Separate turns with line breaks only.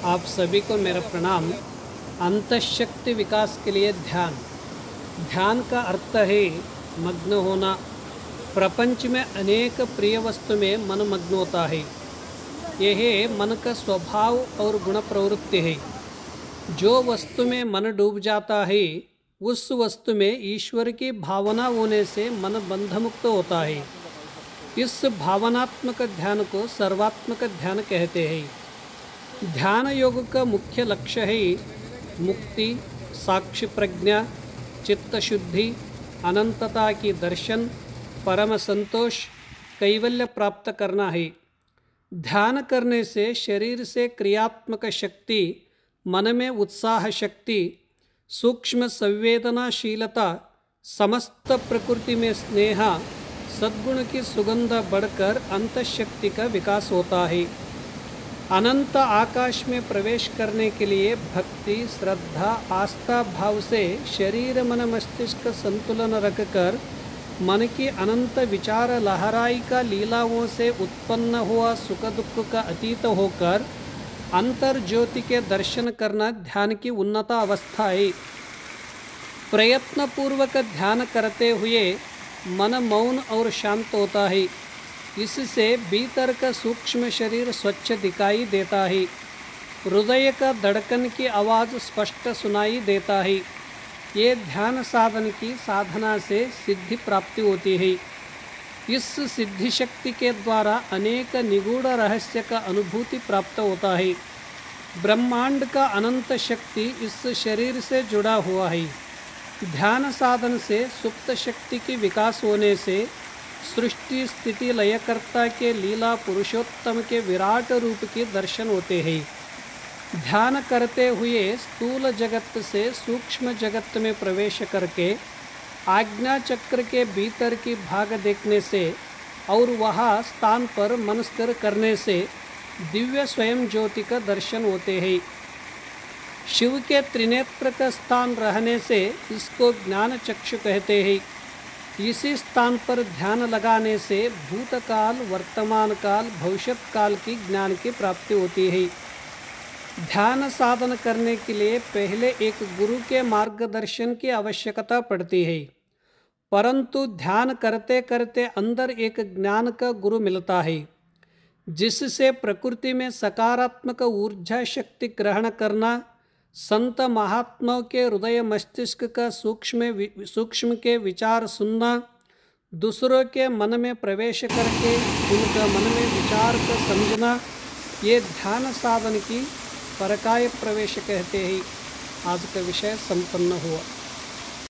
आप सभी को मेरा प्रणाम। अंतःशक्ति विकास के लिए ध्यान। ध्यान का अर्थ है मग्न होना। प्रपंच में अनेक प्रिय वस्तु में मन मग्न होता है। यह मन का स्वभाव और गुण प्रवृत्ति है। जो वस्तु में मन डूब जाता है उस वस्तु में ईश्वर की भावना होने से मन बंधमुक्त होता है। इस भावनात्मक ध्यान को सर्वात्मक ध्यान कहते हैं। ध्यान योग का मुख्य लक्ष्य है मुक्ति, साक्षी प्रज्ञा, चित्त शुद्धि, अनंतता की दर्शन, परम संतोष, कैवल्य प्राप्त करना है। ध्यान करने से शरीर से क्रियात्मक शक्ति, मन में उत्साह शक्ति, सूक्ष्म संवेदनाशीलता, समस्त प्रकृति में स्नेह, सद्गुण की सुगंध बढ़कर अंतःशक्ति का विकास होता है। अनंत आकाश में प्रवेश करने के लिए भक्ति, श्रद्धा, आस्था भाव से शरीर मन मस्तिष्क संतुलन रखकर मन की अनंत विचार लहराई का लीलाओं से उत्पन्न हुआ सुख दुख का अतीत होकर अंतर ज्योति के दर्शन करना ध्यान की उन्नत अवस्था है। प्रयत्नपूर्वक ध्यान करते हुए मन मौन और शांत होता है। इससे भीतर का सूक्ष्म शरीर स्वच्छ दिखाई देता है। हृदय का धड़कन की आवाज़ स्पष्ट सुनाई देता है। ये ध्यान साधन की साधना से सिद्धि प्राप्ति होती है। इस सिद्धि शक्ति के द्वारा अनेक निगूढ़ रहस्य का अनुभूति प्राप्त होता है। ब्रह्मांड का अनंत शक्ति इस शरीर से जुड़ा हुआ है। ध्यान साधन से सुप्त शक्ति की विकास होने से सृष्टि स्थिति लयकर्ता के लीला पुरुषोत्तम के विराट रूप के दर्शन होते हैं। ध्यान करते हुए स्थूल जगत से सूक्ष्म जगत में प्रवेश करके आज्ञा चक्र के भीतर की भाग देखने से और वहाँ स्थान पर मन स्थिर करने से दिव्य स्वयं ज्योति का दर्शन होते हैं। शिव के त्रिनेत्र का स्थान रहने से इसको ज्ञान चक्षु कहते हैं। इसी स्थान पर ध्यान लगाने से भूतकाल, वर्तमान काल, भविष्यत काल की ज्ञान की प्राप्ति होती है। ध्यान साधन करने के लिए पहले एक गुरु के मार्गदर्शन की आवश्यकता पड़ती है, परंतु ध्यान करते करते अंदर एक ज्ञान का गुरु मिलता है जिससे प्रकृति में सकारात्मक ऊर्जा शक्ति ग्रहण करना, संत महात्माओं के हृदय मस्तिष्क का सूक्ष्म के विचार सुनना, दूसरों के मन में प्रवेश करके उनका मन में विचार को समझना, ये ध्यान साधन की परकाय प्रवेश कहते हैं। आज का विषय संपन्न हुआ।